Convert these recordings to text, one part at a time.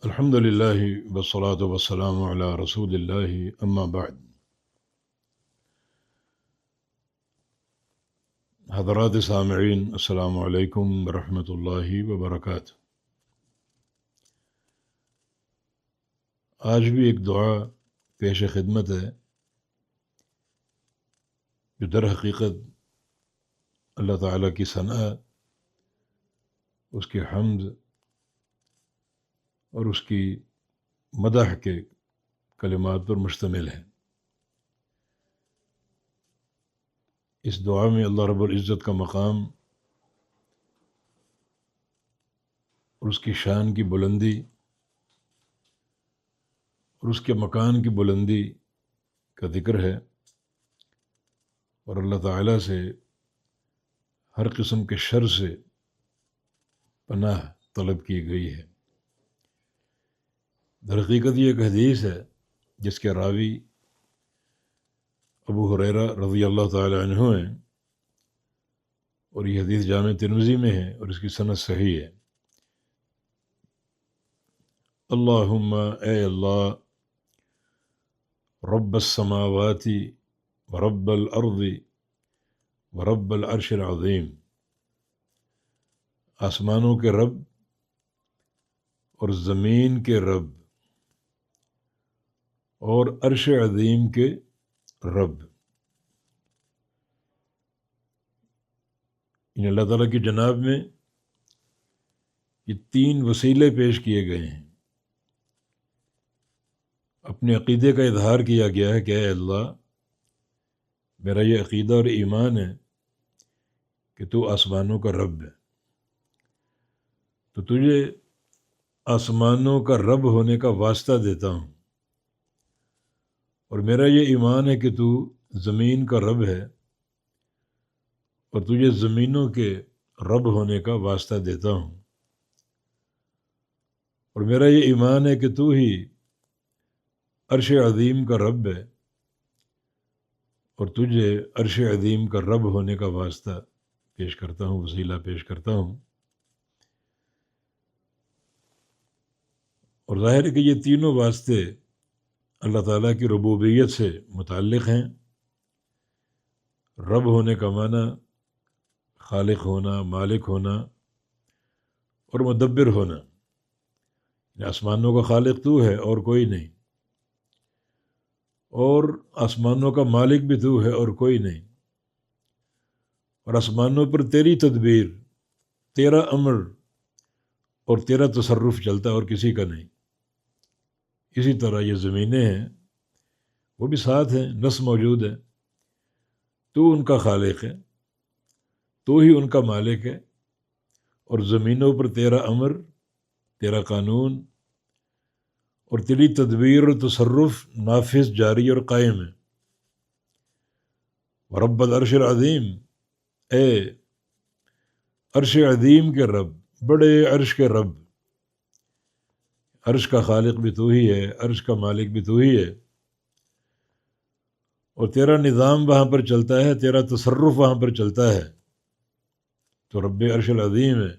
الحمد للہ والصلاة والسلام علی رسول اللہ اما بعد۔ حضرات سامعین، السلام علیکم ورحمۃ اللہ وبرکاتہ۔ آج بھی ایک دعا پیش خدمت ہے جو در حقیقت اللہ تعالیٰ کی ثنا، اس کی حمد اور اس کی مدح کے کلمات پر مشتمل ہے۔ اس دعا میں اللہ رب العزت کا مقام اور اس کی شان کی بلندی اور اس کے مکان کی بلندی کا ذکر ہے، اور اللہ تعالیٰ سے ہر قسم کے شر سے پناہ طلب کی گئی ہے۔ در حقیقت یہ ایک حدیث ہے جس کے راوی ابو ہریرہ رضی اللہ تعالی عنہ ہیں، اور یہ حدیث جامع ترمذی میں ہے اور اس کی سند صحیح ہے۔ اللہم، اے اللہ، رب السماوات ورب الارض ورب العرش العظیم، آسمانوں کے رب اور زمین کے رب اور عرش عظیم کے رب۔ ان اللہ تعالیٰ کی جناب میں یہ تین وسیلے پیش کیے گئے ہیں۔ اپنے عقیدے کا اظہار کیا گیا ہے کہ اے اللہ، میرا یہ عقیدہ اور ایمان ہے کہ تو آسمانوں کا رب ہے، تو تجھے آسمانوں کا رب ہونے کا واسطہ دیتا ہوں، اور میرا یہ ایمان ہے کہ تو زمین کا رب ہے اور تجھے زمینوں کے رب ہونے کا واسطہ دیتا ہوں، اور میرا یہ ایمان ہے کہ تو ہی عرش عظیم کا رب ہے اور تجھے عرش عظیم کا رب ہونے کا واسطہ پیش کرتا ہوں، وسیلہ پیش کرتا ہوں۔ اور ظاہر ہے کہ یہ تینوں واسطے اللہ تعالیٰ کی ربوبیت سے متعلق ہیں۔ رب ہونے کا معنی خالق ہونا، مالک ہونا اور مدبر ہونا۔ آسمانوں کا خالق تو ہے اور کوئی نہیں، اور آسمانوں کا مالک بھی تو ہے اور کوئی نہیں، اور آسمانوں پر تیری تدبیر، تیرا امر اور تیرا تصرف چلتا ہے اور کسی کا نہیں۔ اسی طرح یہ زمینیں ہیں، وہ بھی ساتھ ہیں، نص موجود ہے، تو ان کا خالق ہے، تو ہی ان کا مالک ہے، اور زمینوں پر تیرا امر، تیرا قانون اور تیری تدبیر اور تصرف نافذ، جاری اور قائم ہے۔ ورب العرش العظیم، اے عرش عظیم کے رب، بڑے عرش کے رب، عرش کا خالق بھی تو ہی ہے، عرش کا مالک بھی تو ہی ہے، اور تیرا نظام وہاں پر چلتا ہے، تیرا تصرف وہاں پر چلتا ہے، تو رب عرش العظیم ہے۔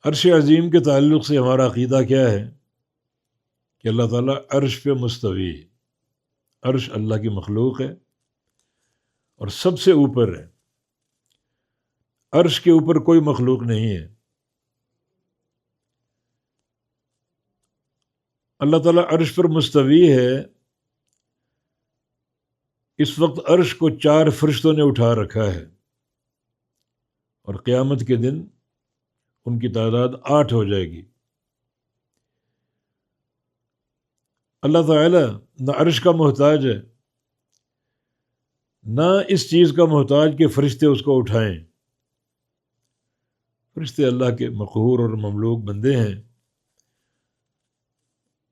عرش عظیم کے تعلق سے ہمارا عقیدہ کیا ہے کہ اللہ تعالیٰ عرش پہ مستوی ہے۔ عرش اللہ کی مخلوق ہے اور سب سے اوپر ہے، عرش کے اوپر کوئی مخلوق نہیں ہے۔ اللہ تعالیٰ عرش پر مستوی ہے، اس وقت عرش کو 4 فرشتوں نے اٹھا رکھا ہے، اور قیامت کے دن ان کی تعداد 8 ہو جائے گی۔ اللہ تعالیٰ نہ عرش کا محتاج ہے، نہ اس چیز کا محتاج کہ فرشتے اس کو اٹھائیں۔ فرشتے اللہ کے مقہور اور مملوک بندے ہیں،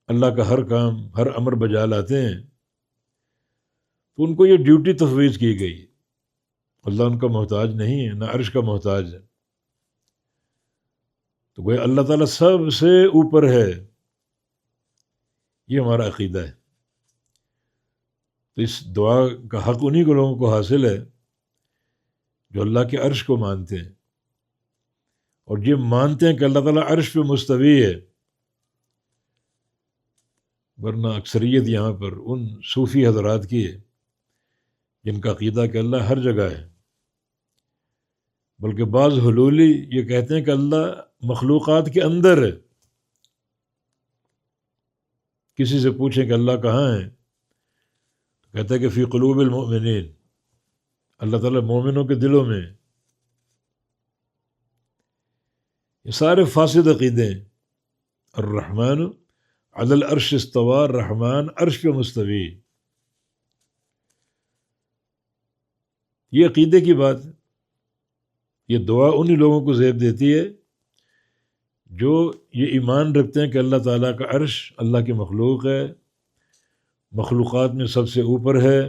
اللہ کا ہر کام، ہر امر بجا لاتے ہیں، تو ان کو یہ ڈیوٹی تفویض کی گئی۔ اللہ ان کا محتاج نہیں ہے، نہ عرش کا محتاج ہے، تو گویا اللہ تعالیٰ سب سے اوپر ہے۔ یہ ہمارا عقیدہ ہے۔ تو اس دعا کا حق انہی کو لوگوں کو حاصل ہے جو اللہ کے عرش کو مانتے ہیں اور یہ مانتے ہیں کہ اللہ تعالیٰ عرش پہ مستوی ہے، ورنہ اکثریت یہاں پر ان صوفی حضرات کی ہے جن کا عقیدہ کہ اللہ ہر جگہ ہے، بلکہ بعض حلولی یہ کہتے ہیں کہ اللہ مخلوقات کے اندر ہے۔ کسی سے پوچھیں کہ اللہ کہاں ہے، کہتا ہے کہ فی قلوب المؤمنین، اللہ تعالیٰ مومنوں کے دلوں میں ہے۔ یہ سارے فاسد عقیدے ہیں۔ الرحمن علی العرش استویٰ، رحمان عرش پہ مستوی، یہ عقیدے کی بات ہے۔ یہ دعا انہی لوگوں کو زیب دیتی ہے جو یہ ایمان رکھتے ہیں کہ اللہ تعالیٰ کا عرش اللہ کی مخلوق ہے، مخلوقات میں سب سے اوپر ہے،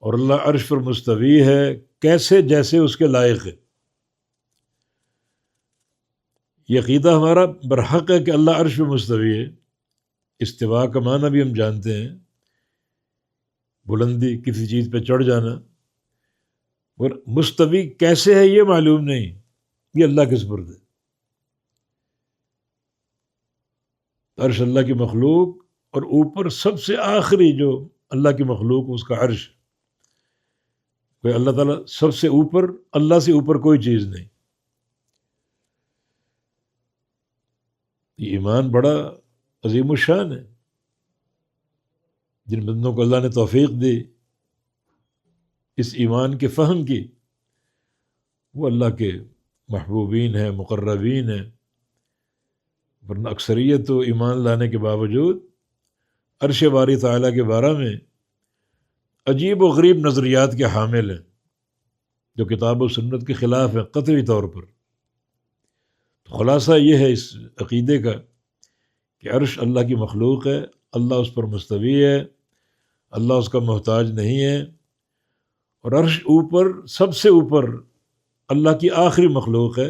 اور اللہ عرش پر مستوی ہے کیسے جیسے اس کے لائق ہے۔ یہ عقیدہ ہمارا برحق ہے کہ اللہ عرش پہ مستوی ہے۔ استواء کا معنی بھی ہم جانتے ہیں، بلندی، کسی چیز پہ چڑھ جانا، اور مستوی کیسے ہے یہ معلوم نہیں، یہ اللہ کے سپرد ہے۔ عرش اللہ کی مخلوق، اور اوپر سب سے آخری جو اللہ کی مخلوق اس کا عرش، کوئی اللہ تعالیٰ سب سے اوپر، اللہ سے اوپر کوئی چیز نہیں۔ یہ ایمان بڑا عظیم الشان ہے۔ جن بندوں کو اللہ نے توفیق دی اس ایمان کے فہم کی، وہ اللہ کے محبوبین ہیں، مقربین ہیں، ورنہ اکثریت تو ایمان لانے کے باوجود عرش باری تعالیٰ کے بارے میں عجیب و غریب نظریات کے حامل ہیں، جو کتاب و سنت کے خلاف ہیں قطعی طور پر۔ تو خلاصہ یہ ہے اس عقیدے کا کہ عرش اللہ کی مخلوق ہے، اللہ اس پر مستوی ہے، اللہ اس کا محتاج نہیں ہے، اور عرش اوپر، سب سے اوپر اللہ کی آخری مخلوق ہے،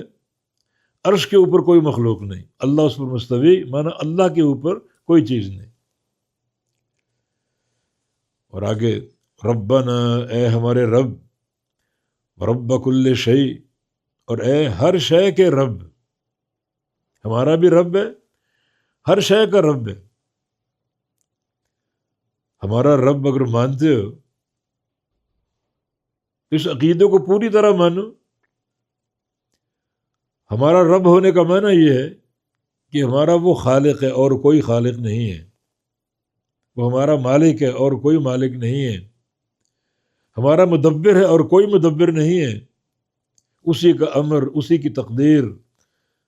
عرش کے اوپر کوئی مخلوق نہیں، اللہ اس پر مستوی مانا اللہ کے اوپر کوئی چیز نہیں۔ اور آگے ربنا، اے ہمارے رب، رب کل شیء، اور اے ہر شے کے رب، ہمارا بھی رب ہے، ہر شے کا رب ہے۔ ہمارا رب اگر مانتے ہو، اس عقیدے کو پوری طرح مانو۔ ہمارا رب ہونے کا معنی یہ ہے کہ ہمارا وہ خالق ہے اور کوئی خالق نہیں ہے، وہ ہمارا مالک ہے اور کوئی مالک نہیں ہے، ہمارا مدبر ہے اور کوئی مدبر نہیں ہے، اسی کا امر، اسی کی تقدیر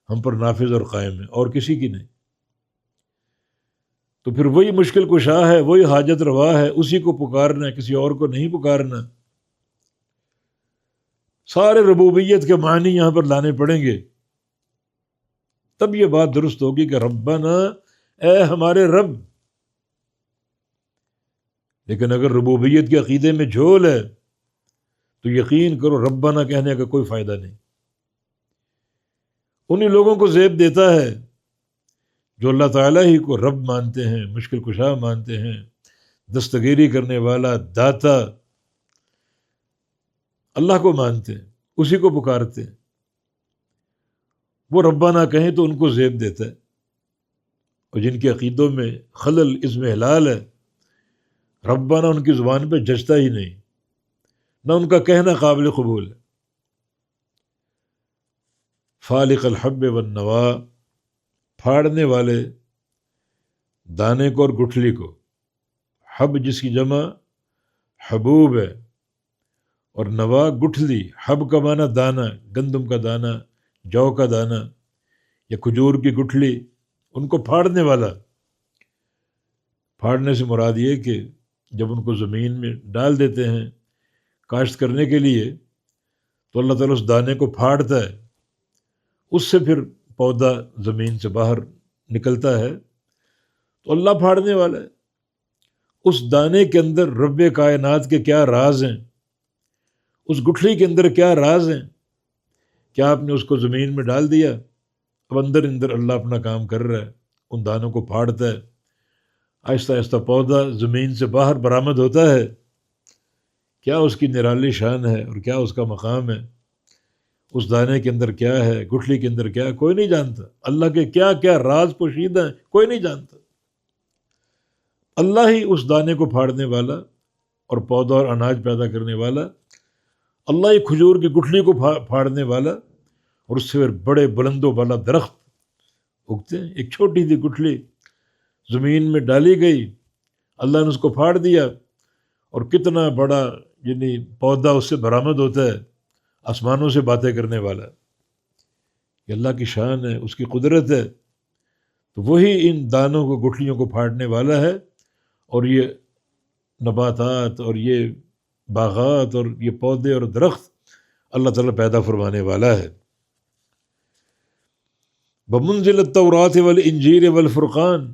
ہم پر نافذ اور قائم ہے، اور کسی کی نہیں۔ تو پھر وہی مشکل کشا ہے، وہی حاجت روا ہے، اسی کو پکارنا ہے، کسی اور کو نہیں پکارنا۔ سارے ربوبیت کے معنی یہاں پر لانے پڑیں گے، تب یہ بات درست ہوگی کہ ربنا، اے ہمارے رب۔ لیکن اگر ربوبیت کے عقیدے میں جھول ہے تو یقین کرو ربنا کہنے کا کوئی فائدہ نہیں۔ انہی لوگوں کو زیب دیتا ہے جو اللہ تعالیٰ ہی کو رب مانتے ہیں، مشکل کشا مانتے ہیں، دستگیری کرنے والا، داتا، اللہ کو مانتے ہیں، اسی کو پکارتے ہیں۔ وہ ربنا کہیں تو ان کو زیب دیتا ہے، اور جن کے عقیدوں میں خلل، اس میں حلال ہے، ربنا ان کی زبان پہ جچتا ہی نہیں، نہ ان کا کہنا قابل قبول ہے۔ فالق الحب والنوا، پھاڑنے والے دانے کو اور گٹھلی کو، حب جس کی جمع حبوب ہے، اور نوا گٹھلی، حب کا معنی دانہ، گندم کا دانہ، جو کا دانہ یا کھجور کی گٹھلی، ان کو پھاڑنے والا۔ پھاڑنے سے مراد یہ کہ جب ان کو زمین میں ڈال دیتے ہیں کاشت کرنے کے لیے تو اللہ تعالیٰ اس دانے کو پھاڑتا ہے، اس سے پھر پودا زمین سے باہر نکلتا ہے، تو اللہ پھاڑنے والا ہے۔ اس دانے کے اندر رب کائنات کے کیا راز ہیں، اس گٹھلی کے اندر کیا راز ہیں؟ کیا آپ نے اس کو زمین میں ڈال دیا، اب اندر اللہ اپنا کام کر رہا ہے، ان دانوں کو پھاڑتا ہے، آہستہ آہستہ پودا زمین سے باہر برآمد ہوتا ہے۔ کیا اس کی نرالی شان ہے اور کیا اس کا مقام ہے۔ اس دانے کے اندر کیا ہے، گٹھلی کے اندر کیا ہے، کوئی نہیں جانتا۔ اللہ کے کیا کیا راز پوشیدہ ہیں، کوئی نہیں جانتا۔ اللہ ہی اس دانے کو پھاڑنے والا اور پودا اور اناج پیدا کرنے والا، اللہ ہی کھجور کی گٹھلی کو پھاڑنے والا، اور اس سے پھر بڑے بلند و بالا درخت اگتے ہیں۔ ایک چھوٹی سی گٹھلی زمین میں ڈالی گئی، اللہ نے اس کو پھاڑ دیا، اور کتنا بڑا یعنی پودا اس سے برآمد ہوتا ہے، آسمانوں سے باتیں کرنے والا۔ یہ اللہ کی شان ہے، اس کی قدرت ہے۔ تو وہی ان دانوں کو، گٹھلیوں کو پھاڑنے والا ہے، اور یہ نباتات اور یہ باغات اور یہ پودے اور درخت اللہ تعالیٰ پیدا فرمانے والا ہے۔ بمنزل التوراۃ والانجیل والفرقان،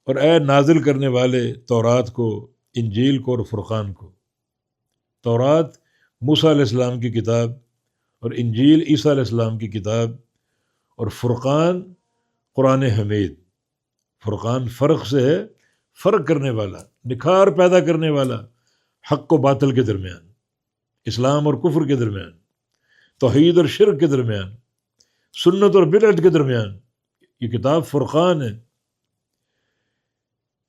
اور اے نازل کرنے والے تورات کو، انجیل کو اور فرقان کو۔ تورات موسیٰ علیہ السلام کی کتاب، اور انجیل عیسیٰ علیہ السلام کی کتاب، اور فرقان قرآن حمید۔ فرقان فرق سے ہے، فرق کرنے والا، نکھار پیدا کرنے والا، حق و باطل کے درمیان، اسلام اور کفر کے درمیان، توحید اور شرک کے درمیان، سنت اور بدعت کے درمیان۔ یہ کتاب فرقان ہے،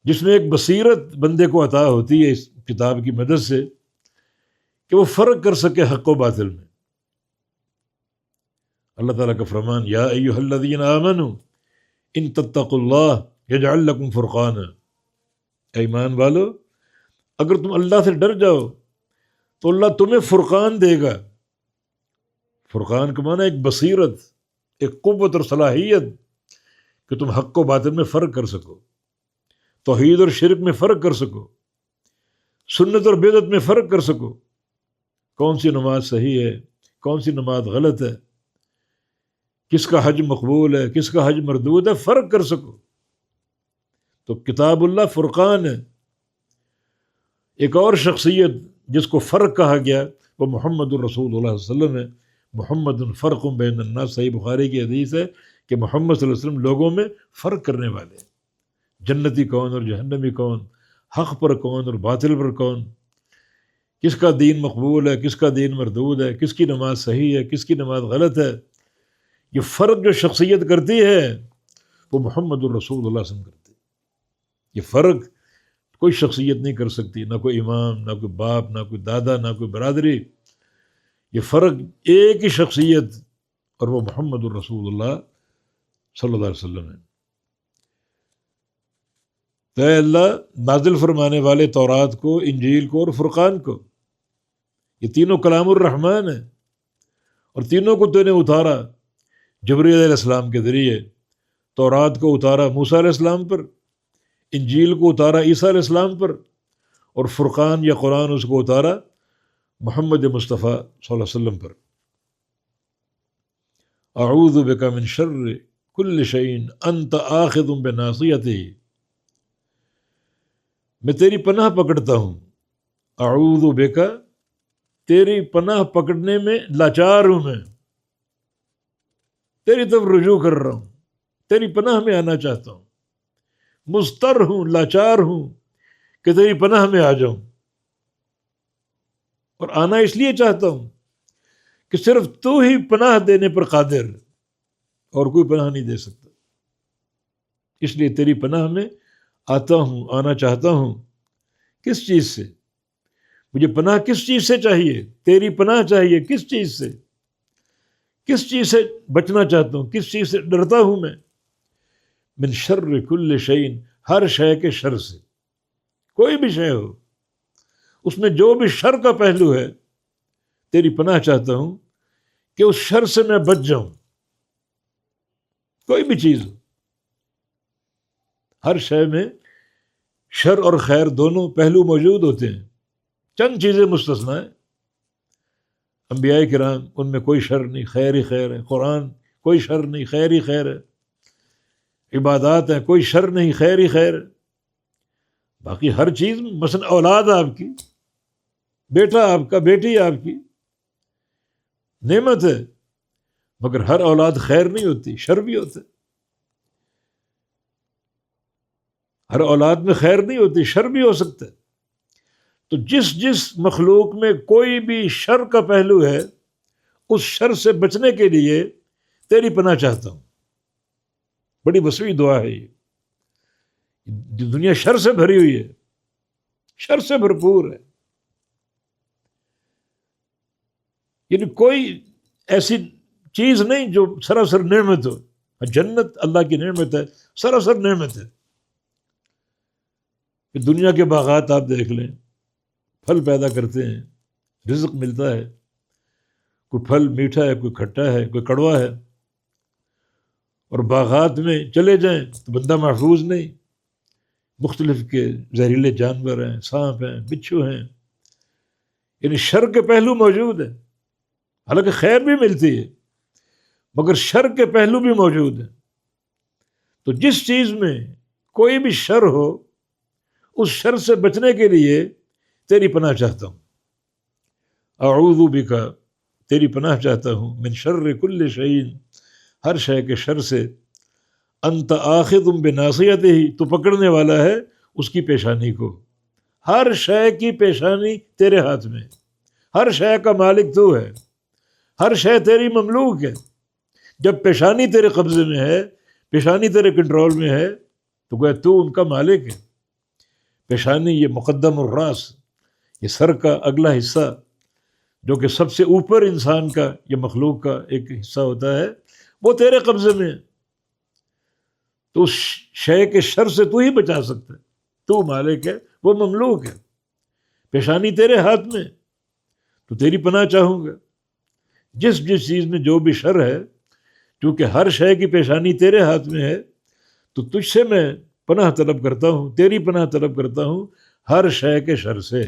جس میں ایک بصیرت بندے کو عطا ہوتی ہے اس کتاب کی مدد سے کہ وہ فرق کر سکے حق و باطل میں۔ اللہ تعالیٰ کا فرمان، یا ایھا الذین آمنوا ان تتقوا اللہ یجعل لکم فرقانا، اے ایمان والو اگر تم اللہ سے ڈر جاؤ تو اللہ تمہیں فرقان دے گا۔ فرقان کا معنی ایک بصیرت، ایک قوت اور صلاحیت کہ تم حق و باطل میں فرق کر سکو، توحید اور شرک میں فرق کر سکو، سنت اور بدعت میں فرق کر سکو، کون سی نماز صحیح ہے، کون سی نماز غلط ہے، کس کا حج مقبول ہے، کس کا حج مردود ہے، فرق کر سکو۔ تو کتاب اللہ فرقان ہے۔ ایک اور شخصیت جس کو فرق کہا گیا وہ محمد الرسول اللہ صلی اللہ علیہ وسلم ہے۔ محمد فرق بین الناس، صحیح بخاری کی حدیث ہے کہ محمد صلی اللہ علیہ وسلم لوگوں میں فرق کرنے والے ہیں۔ جنتی کون اور جہنمی کون، حق پر کون اور باطل پر کون، کس کا دین مقبول ہے، کس کا دین مردود ہے، کس کی نماز صحیح ہے، کس کی نماز غلط ہے، یہ فرق جو شخصیت کرتی ہے وہ محمد الرسول اللہ صلی اللہ علیہ وسلم کرتی ہے۔ یہ فرق کوئی شخصیت نہیں کر سکتی، نہ کوئی امام، نہ کوئی باپ، نہ کوئی دادا، نہ کوئی برادری۔ یہ فرق ایک ہی شخصیت، اور وہ محمد الرسول اللہ صلی اللہ علیہ وسلم ہے۔ تو اے اللہ نازل فرمانے والے تورات کو، انجیل کو اور فرقان کو، یہ تینوں کلام الرحمن ہیں، اور تینوں کو تو نے اتارا جبرائیل علیہ السلام کے ذریعے۔ تورات کو اتارا موسیٰ علیہ السلام پر، انجیل کو اتارا عیسیٰ علیہ السلام پر، اور فرقان یا قرآن اس کو اتارا محمد مصطفیٰ صلی اللہ علیہ وسلم پر۔ اعوذ بک من شر کل شیء انت آخذ بناصیتہ، میں تیری پناہ پکڑتا ہوں، اعوذ بک، تیری پناہ پکڑنے میں لاچار ہوں، میں تیری طرف رجوع کر رہا ہوں، تیری پناہ میں آنا چاہتا ہوں، مضطر ہوں، لاچار ہوں کہ تیری پناہ میں آ جاؤں، اور آنا اس لیے چاہتا ہوں کہ صرف تو ہی پناہ دینے پر قادر، اور کوئی پناہ نہیں دے سکتا، اس لیے تیری پناہ میں آتا ہوں، آنا چاہتا ہوں۔ کس چیز سے؟ مجھے پناہ کس چیز سے چاہیے؟ تیری پناہ چاہیے۔ کس چیز سے؟ کس چیز سے بچنا چاہتا ہوں، کس چیز سے ڈرتا ہوں میں؟ من شر کل شیء، ہر شے کے شر سے، کوئی بھی شے ہو اس میں جو بھی شر کا پہلو ہے، تیری پناہ چاہتا ہوں کہ اس شر سے میں بچ جاؤں۔ کوئی بھی چیز ہو، ہر شے میں شر اور خیر دونوں پہلو موجود ہوتے ہیں، چند چیزیں مستثنیٰ ہیں۔ انبیاء کرام ان میں کوئی شر نہیں، خیر ہی خیر ہے۔ قرآن کوئی شر نہیں، خیر ہی خیر ہے۔ عبادات ہیں، کوئی شر نہیں، خیر ہی خیر ہے۔ باقی ہر چیز، مثلا اولاد آپ کی، بیٹا آپ کا، بیٹی آپ کی نعمت ہے، مگر ہر اولاد خیر نہیں ہوتی، شر بھی ہوتا ہے۔ ہر اولاد میں خیر نہیں ہوتی، شر بھی ہو سکتا ہے۔ تو جس مخلوق میں کوئی بھی شر کا پہلو ہے، اس شر سے بچنے کے لیے تیری پناہ چاہتا ہوں۔ بڑی وسیع دعا ہے یہ۔ دنیا شر سے بھری ہوئی ہے، شر سے بھرپور ہے، یعنی کوئی ایسی چیز نہیں جو سراسر نعمت ہو۔ جنت اللہ کی نعمت ہے، سراسر نعمت ہے۔ دنیا کے باغات آپ دیکھ لیں، پھل پیدا کرتے ہیں، رزق ملتا ہے، کوئی پھل میٹھا ہے، کوئی کھٹا ہے، کوئی کڑوا ہے، اور باغات میں چلے جائیں تو بندہ محفوظ نہیں، مختلف کے زہریلے جانور ہیں، سانپ ہیں، بچھو ہیں، یعنی شر کے پہلو موجود ہیں۔ حالانکہ خیر بھی ملتی ہے مگر شر کے پہلو بھی موجود ہیں۔ تو جس چیز میں کوئی بھی شر ہو، اس شر سے بچنے کے لیے تیری پناہ چاہتا ہوں۔ اعوذ بک، تیری پناہ چاہتا ہوں، من شر کل شیء، ہر شے کے شر سے، انت آخذ بناصیتہ، تو پکڑنے والا ہے اس کی پیشانی کو۔ ہر شے کی پیشانی تیرے ہاتھ میں، ہر شے کا مالک تو ہے، ہر شے تیری مملوک ہے۔ جب پیشانی تیرے قبضے میں ہے، پیشانی تیرے کنٹرول میں ہے، تو گویا تو ان کا مالک ہے۔ پیشانی یہ مقدم الراس، یہ سر کا اگلا حصہ جو کہ سب سے اوپر انسان کا یا مخلوق کا ایک حصہ ہوتا ہے، وہ تیرے قبضے میں ہے۔ تو اس شے کے شر سے تو ہی بچا سکتا ہے، تو مالک ہے، وہ مملوک ہے، پیشانی تیرے ہاتھ میں، تو تیری پناہ چاہوں گا۔ جس چیز میں جو بھی شر ہے، چونکہ ہر شے کی پیشانی تیرے ہاتھ میں ہے، تو تجھ سے میں پناہ طلب کرتا ہوں، تیری پناہ طلب کرتا ہوں ہر شے کے شر سے۔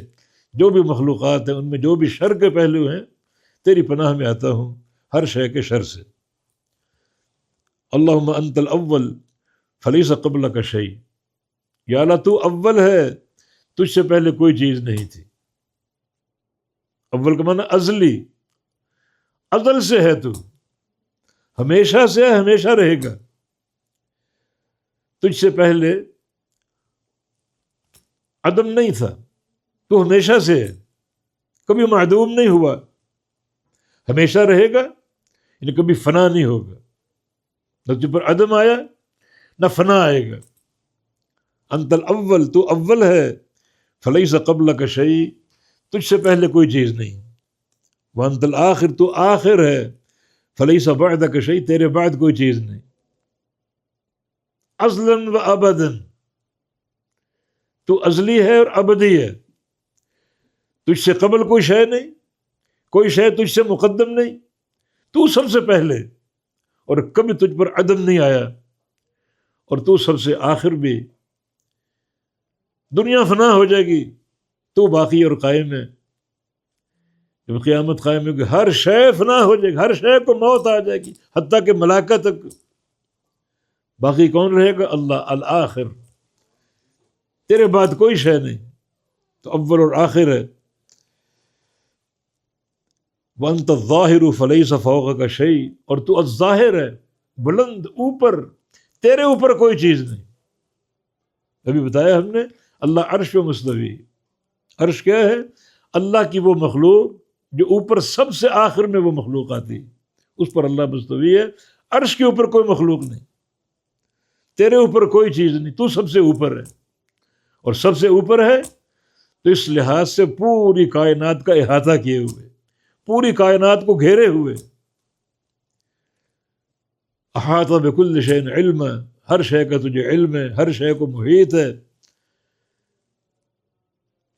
جو بھی مخلوقات ہیں ان میں جو بھی شر کے پہلو ہیں، تیری پناہ میں آتا ہوں ہر شے کے شر سے۔ اللہم انت الاول فلیس قبلک شیء، یا اللہ تو اول ہے، تجھ سے پہلے کوئی چیز نہیں تھی۔ اول کا معنی ازلی، ازل سے ہے، تو ہمیشہ سے ہے، ہمیشہ رہے گا۔ تجھ سے پہلے عدم نہیں تھا، تو ہمیشہ سے ہے، کبھی معدوم نہیں ہوا، ہمیشہ رہے گا، یعنی کبھی فنا نہیں ہوگا۔ نہ تجھ پر عدم آیا نہ فنا آئے گا۔ انت الاول، تو اول ہے، فلیس قبلک شیء، تجھ سے پہلے کوئی چیز نہیں۔ وانت الآخر، تو آخر ہے، فلیس بعدک شیء، تیرے بعد کوئی چیز نہیں۔ ازلا و ابدا، تو ازلی ہے اور ابدی ہے، تجھ سے قبل کوئی شے نہیں، کوئی شے تجھ سے مقدم نہیں، تو سب سے پہلے، اور کبھی تجھ پر عدم نہیں آیا، اور تو سب سے آخر بھی۔ دنیا فنا ہو جائے گی، تو باقی اور قائم ہے۔ جب قیامت قائم ہوگی، ہر شے فنا ہو جائے گی، ہر شے کو موت آ جائے گی، حتیٰ کہ ملائکہ تک۔ باقی کون رہے گا؟ اللہ الآخر، تیرے بعد کوئی شے نہیں، تو اول اور آخر ہے۔ وانت الظاہر فلیس فوقک شیء، اور تو الظاہر ہے، بلند، اوپر، تیرے اوپر کوئی چیز نہیں۔ ابھی بتایا ہم نے، اللہ عرش پہ مستوی۔ عرش کیا ہے؟ اللہ کی وہ مخلوق جو اوپر سب سے آخر میں وہ مخلوق آتی، اس پر اللہ مستوی ہے۔ عرش کے اوپر کوئی مخلوق نہیں، تیرے اوپر کوئی چیز نہیں، تو سب سے اوپر ہے، اور سب سے اوپر ہے تو اس لحاظ سے پوری کائنات کا احاطہ کیے ہوئے، پوری کائنات کو گھیرے ہوئے۔ احاطہ بکل شیء علما، ہر شے کا تجھے علم ہے، ہر شے کو محیط ہے،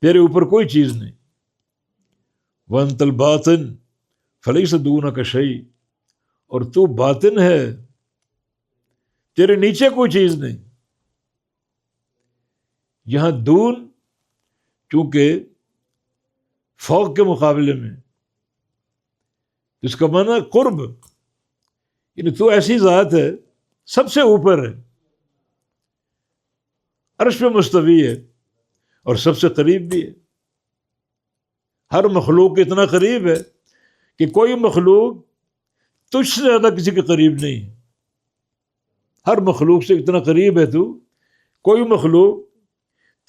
تیرے اوپر کوئی چیز نہیں۔ وانت الباطن فلیس دونک شیء، اور تو باطن ہے، تیرے نیچے کوئی چیز نہیں۔ یہاں دون چونکہ فوق کے مقابلے میں، اس کا معنی قرب، یعنی تو ایسی ذات ہے سب سے اوپر ہے، عرش پہ مستوی ہے، اور سب سے قریب بھی ہے۔ ہر مخلوق اتنا قریب ہے کہ کوئی مخلوق تجھ سے زیادہ کسی کے قریب نہیں ہے۔ ہر مخلوق سے اتنا قریب ہے تو، کوئی مخلوق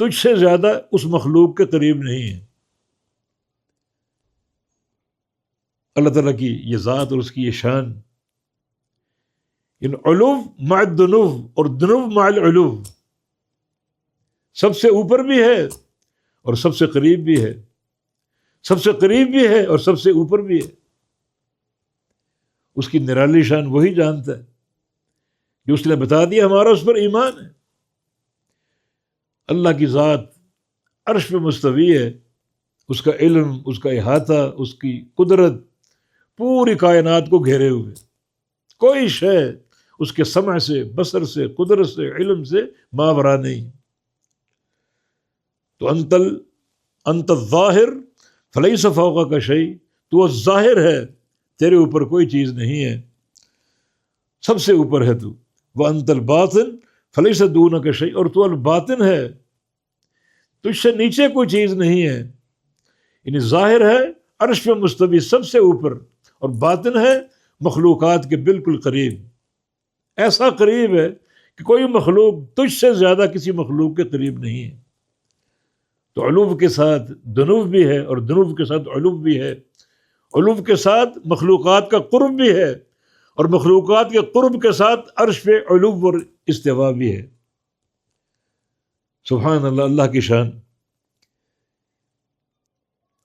تجھ سے زیادہ اس مخلوق کے قریب نہیں ہے۔ اللہ تعالیٰ کی یہ ذات اور اس کی یہ شان، ان علو مع الدنو اور دنو مع العلو، سب سے اوپر بھی ہے اور سب سے قریب بھی ہے، سب سے قریب بھی ہے اور سب سے اوپر بھی ہے۔ اس کی نرالی شان وہی جانتا ہے جو اس نے بتا دیا، ہمارا اس پر ایمان ہے۔ اللہ کی ذات عرش پہ مستوی ہے، اس کا علم، اس کا احاطہ، اس کی قدرت پوری کائنات کو گھیرے ہوئے، کوئی شے اس کے سمع سے، بصر سے، قدرت سے، علم سے ماورا نہیں۔ تو انت الظاہر فلیس فوقک شیء، تو ظاہر ہے، تیرے اوپر کوئی چیز نہیں ہے، سب سے اوپر ہے تو۔ وانت الباطن فلیس دونک شیء، اور تو الباطن ہے، تجھ سے نیچے کوئی چیز نہیں ہے۔ یعنی ظاہر ہے عرش پہ مستوی سب سے اوپر، اور باطن ہے مخلوقات کے بالکل قریب، ایسا قریب ہے کہ کوئی مخلوق تجھ سے زیادہ کسی مخلوق کے قریب نہیں ہے۔ تو علو کے ساتھ دنو بھی ہے اور دنو کے ساتھ علو بھی ہے، علو کے ساتھ مخلوقات کا قرب بھی ہے اور مخلوقات کے قرب کے ساتھ عرش پہ علو اور استوا بھی ہے۔ سبحان اللہ، اللہ کی شان۔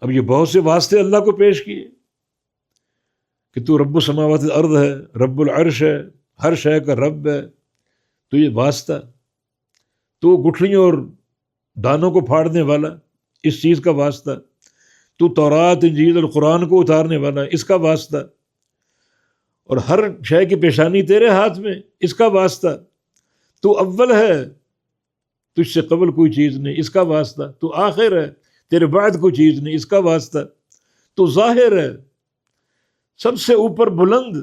اب یہ بہت سے واسطے اللہ کو پیش کیے کہ تو رب السماوات والارض ہے، رب العرش ہے، ہر شے کا رب ہے، تو یہ واسطہ، تو گٹھلیوں اور دانوں کو پھاڑنے والا، اس چیز کا واسطہ، تو تورات انجیل اور قرآن کو اتارنے والا، اس کا واسطہ، اور ہر شے کی پیشانی تیرے ہاتھ میں، اس کا واسطہ، تو اول ہے، تجھ سے قبل کوئی چیز نہیں، اس کا واسطہ، تو آخر ہے، تیرے بعد کوئی چیز نہیں، اس کا واسطہ، تو ظاہر ہے، سب سے اوپر بلند،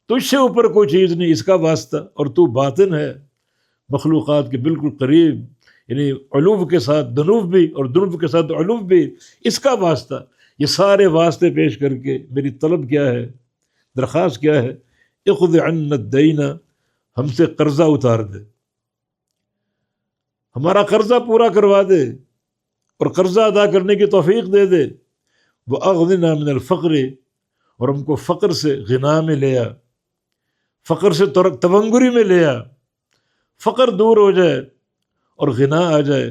تجھ سے اوپر کوئی چیز نہیں، اس کا واسطہ، اور تو باطن ہے، مخلوقات کے بالکل قریب، یعنی علو کے ساتھ دنو بھی اور دنو کے ساتھ علو بھی، اس کا واسطہ۔ یہ سارے واسطے پیش کر کے میری طلب کیا ہے، درخواست کیا ہے؟ اقض عنا الدین، ہم سے قرضہ اتار دے، ہمارا قرضہ پورا کروا دے اور قرضہ ادا کرنے کی توفیق دے دے۔ واغننا من الفقر، اور ہم کو فقر سے غنا میں لے آ، فقر سے تونگری میں لے آ، فقر دور ہو جائے اور غنا آ جائے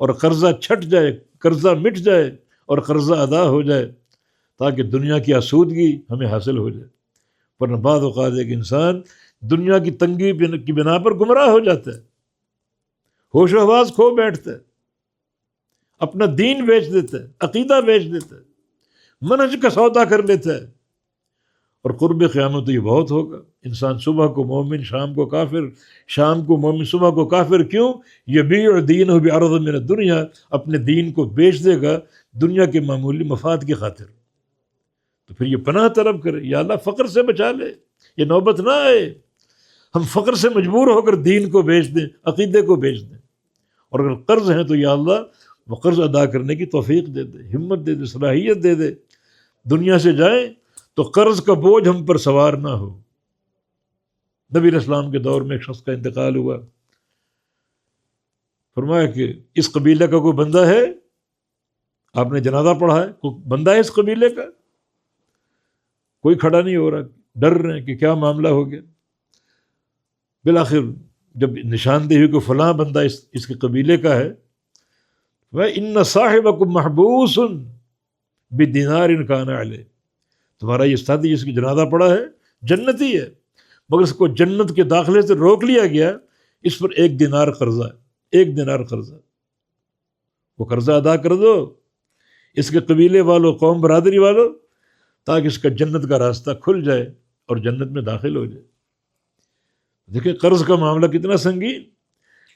اور قرضہ چھٹ جائے، قرضہ مٹ جائے اور قرضہ ادا ہو جائے، تاکہ دنیا کی آسودگی ہمیں حاصل ہو جائے۔ ورنہ بعض اوقات ایک انسان دنیا کی تنگی کی بنا پر گمراہ ہو جاتا ہے، ہوش و حواس کھو بیٹھتا ہے، اپنا دین بیچ دیتا ہے، عقیدہ بیچ دیتا ہے، منہج کا سودا کر لیتا ہے، اور قرب قیامت تو یہ بہت ہوگا۔ انسان صبح کو مومن، شام کو کافر، شام کو مومن، صبح کو کافر۔ کیوں؟ یبیع دینہ بعرض من الدنیا، اپنے دین کو بیچ دے گا دنیا کے معمولی مفاد کی خاطر۔ تو پھر یہ پناہ طلب کرے، یا اللہ فقر سے بچا لے، یہ نوبت نہ آئے ہم فقر سے مجبور ہو کر دین کو بیچ دیں، عقیدے کو بیچ دیں، اور اگر قرض ہیں تو یا اللہ وہ قرض ادا کرنے کی توفیق دے دے، ہمت دے دے، صلاحیت دے دے، دنیا سے جائیں تو قرض کا بوجھ ہم پر سوار نہ ہو۔ نبی علیہ السلام کے دور میں ایک شخص کا انتقال ہوا، فرمایا کہ اس قبیلے کا کوئی بندہ ہے؟ آپ نے جنازہ پڑھا ہے، کوئی بندہ ہے اس قبیلے کا؟ کوئی کھڑا نہیں ہو رہا، ڈر رہے ہیں کہ کیا معاملہ ہو گیا۔ بالآخر جب نشاندہی ہوئی کہ فلاں بندہ اس کے قبیلے کا ہے، وَإِنَّ صَاحِبَكُمْ مَحْبُوسٌ بِدِينَارٍ كَانَ عَلَيْهِ، تمہارا یہ ساتھی جس کی جنازہ پڑا ہے جنتی ہے، مگر اس کو جنت کے داخلے سے روک لیا گیا، اس پر 1 دینار قرضہ ہے، 1 دینار قرضہ، وہ قرضہ ادا کر دو اس کے قبیلے والوں، قوم برادری والوں، تاکہ اس کا جنت کا راستہ کھل جائے اور جنت میں داخل ہو جائے۔ دیکھیں قرض کا معاملہ کتنا سنگین۔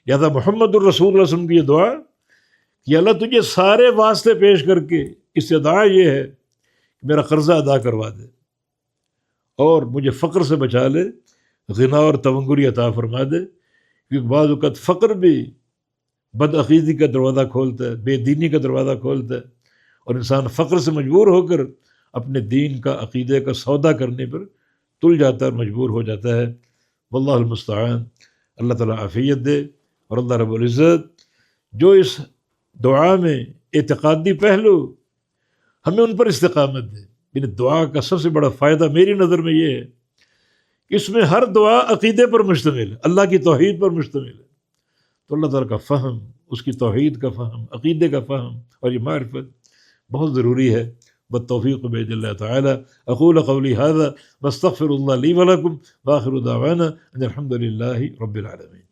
لہذا محمد الرسول اللہ صلی اللہ علیہ وسلم کی یہ دعا کہ اللہ تجھے سارے واسطے پیش کر کے استدعا یہ ہے کہ میرا قرضہ ادا کروا دے اور مجھے فقر سے بچا لے، غنا اور تونگری عطا فرما دے، کیونکہ بعض اوقات فقر بھی بدعقیدی کا دروازہ کھولتا ہے، بے دینی کا دروازہ کھولتا ہے، اور انسان فقر سے مجبور ہو کر اپنے دین کا، عقیدے کا سودا کرنے پر تل جاتا ہے اور مجبور ہو جاتا ہے۔ واللہ المستعان، اللہ تعالیٰ عافیت دے، اور اللہ رب العزت جو اس دعا میں اعتقادی پہلو ہمیں ان پر استقامت دے۔ یعنی دعا کا سب سے بڑا فائدہ میری نظر میں یہ ہے کہ اس میں ہر دعا عقیدے پر مشتمل ہے، اللہ کی توحید پر مشتمل ہے، تو اللہ تعالیٰ کا فہم، اس کی توحید کا فہم، عقیدے کا فہم اور یہ معرفت بہت ضروری ہے۔ بالتوفیق بإذن اللہ تعالی اقول قولی هذا واستغفر اللہ لی ولکم وآخر دعوانا ان الحمد للہ رب العالمین۔